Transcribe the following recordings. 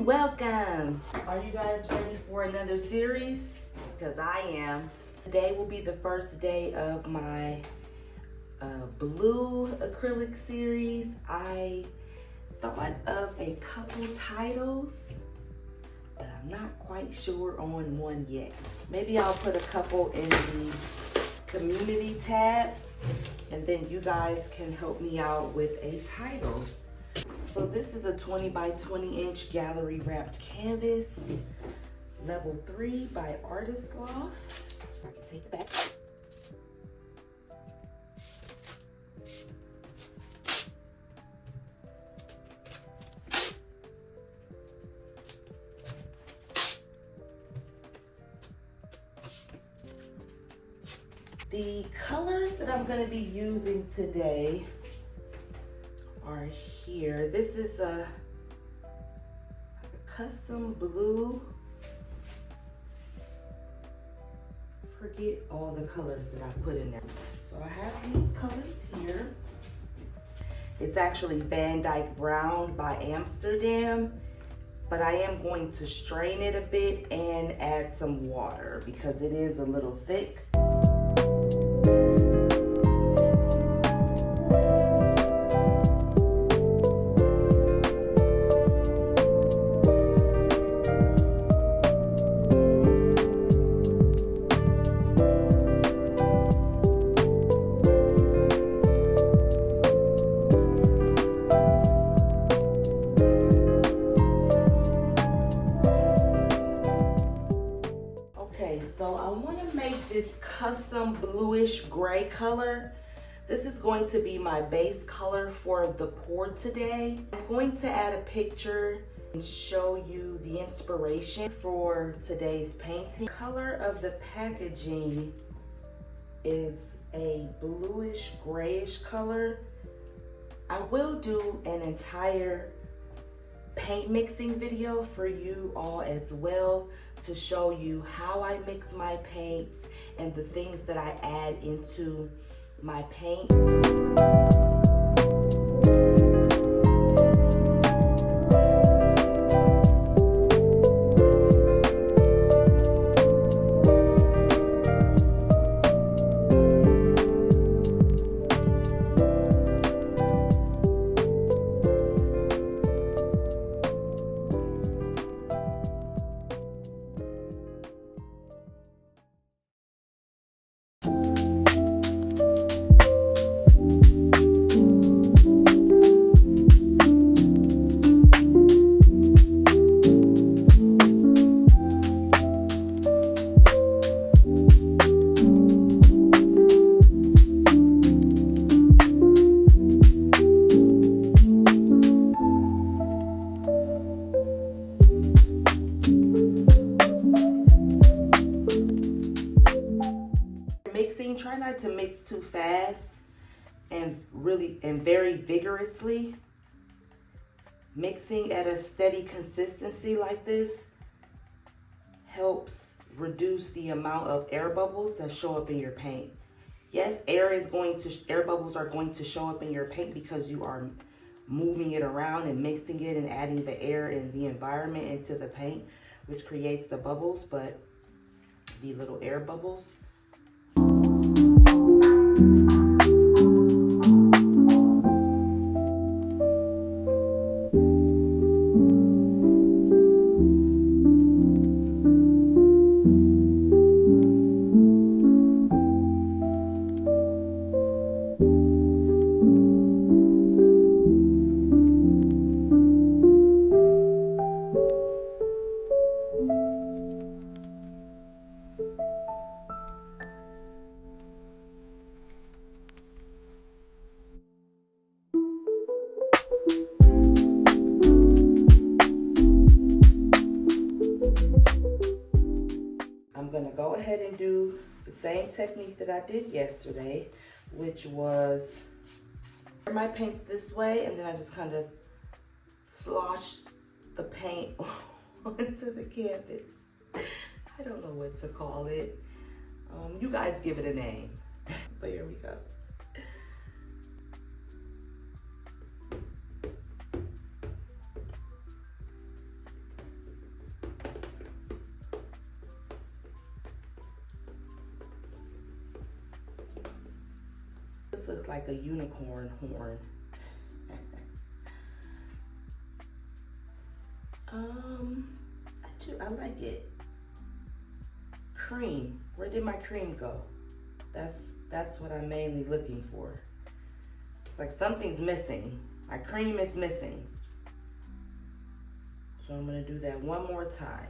welcome. Are you guys ready for another series? Because I am. Today will be the first day of my blue acrylic series. I thought of a couple titles, but I'm not quite sure on one yet. Maybe I'll put a couple in the community tab, and then you guys can help me out with a title. So this is a 20 by 20 inch gallery wrapped canvas, level 3 by Artist Loft. So I can take the back. The colors that I'm going to be using today are here. This is a custom blue. Forget all the colors that I put in there. So I have these colors here. It's actually Van Dyke Brown by Amsterdam, but I am going to strain it a bit and add some water because it is a little thick. So I want to make this custom bluish gray color. This is going to be my base color for the pour today. I'm going to add a picture and show you the inspiration for today's painting. The color of the packaging is a bluish grayish color. I will do an entire paint mixing video for you all as well to show you how I mix my paints and the things that I add into my paint. Try not to mix too fast and very vigorously. Mixing at a steady consistency like this helps reduce the amount of air bubbles that show up in your paint. Yes, air bubbles are going to show up in your paint because you are moving it around and mixing it and adding the air and the environment into the paint, which creates the bubbles, but the little air bubbles. Go ahead and do the same technique that I did yesterday, which was pour my paint this way, and then I just kind of slosh the paint onto the canvas. I don't know what to call it. You guys give it a name. But here we go. This looks like a unicorn horn. I like it. Cream. Where did my cream go? That's what I'm mainly looking for. It's like something's missing. My cream is missing. So I'm gonna do that one more time.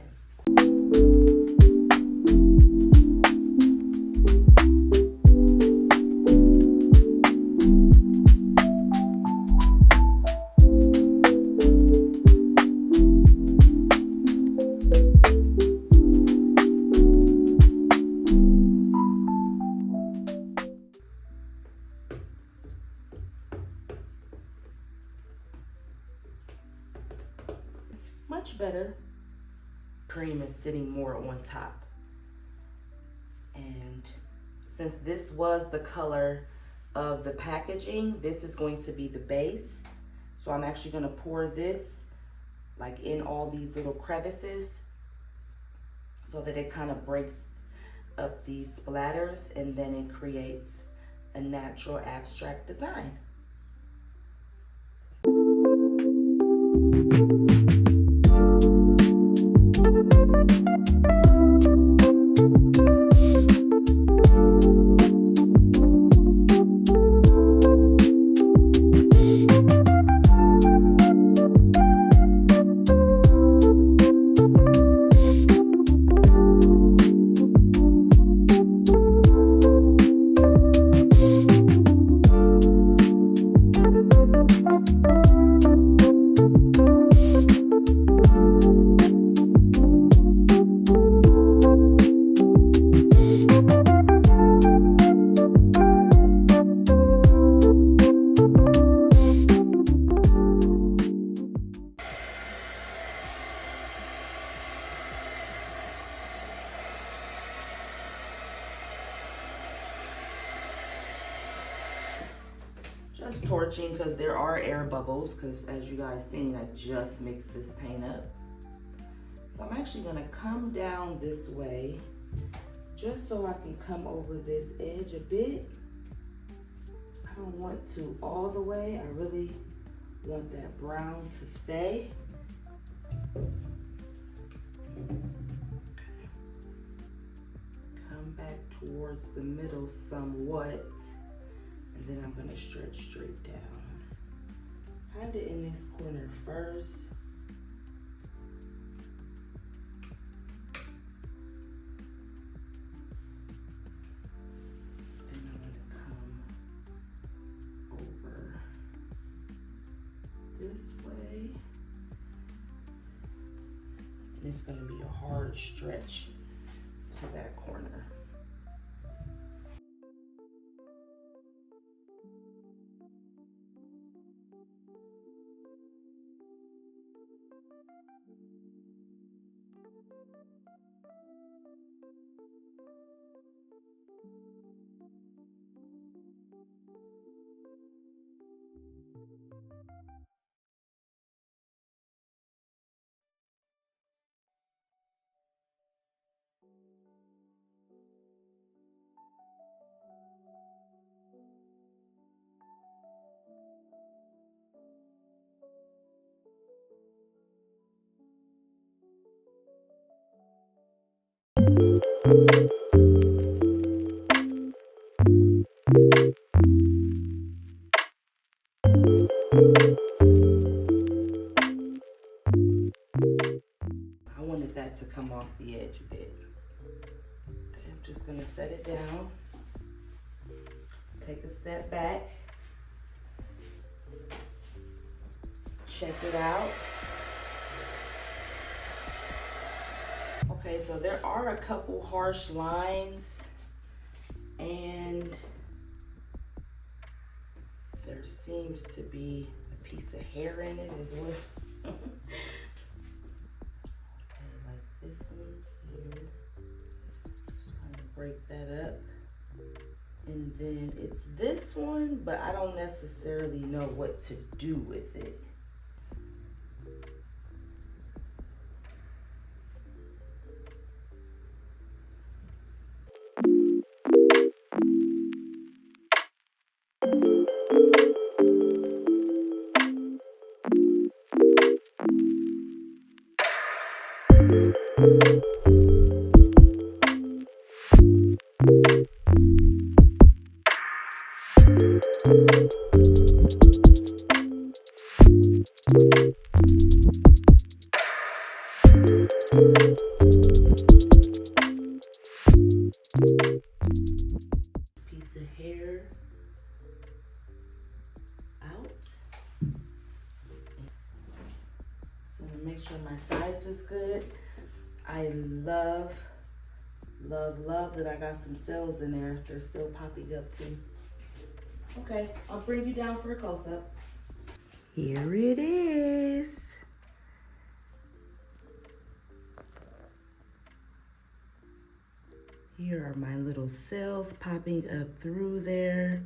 Much better. Cream is sitting more on top. And since this was the color of the packaging, this is going to be the base. So I'm actually gonna pour this like in all these little crevices so that it kind of breaks up these splatters, and then it creates a natural abstract design. Just torching because there are air bubbles, because as you guys seen, I just mixed this paint up. So I'm actually gonna come down this way just so I can come over this edge a bit. I don't want to all the way. I really want that brown to stay. Come back towards the middle somewhat. And then I'm gonna stretch straight down. Kind of in this corner first. Then I'm gonna come over this way. And it's gonna be a hard stretch to that corner. I wanted that to come off the edge a bit. Okay, I'm just gonna set it down. Take a step back. Check it out. Okay, so there are a couple harsh lines, and there seems to be a piece of hair in it as well. Like this one here. Just kind of break that up. And then it's this one, but I don't necessarily know what to do with it. Piece of hair out. So to make sure my sides is good. I love that I got some cells in there. They're still popping up too. Okay, I'll bring you down for a close-up. Here it is. Here are my little cells popping up through there.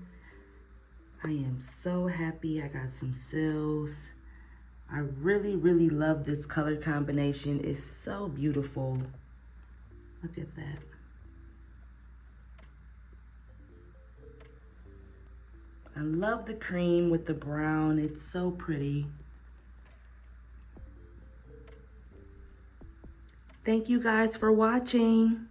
I am so happy I got some cells. I really, really love this color combination. It's so beautiful. Look at that. I love the cream with the brown. It's so pretty. Thank you guys for watching.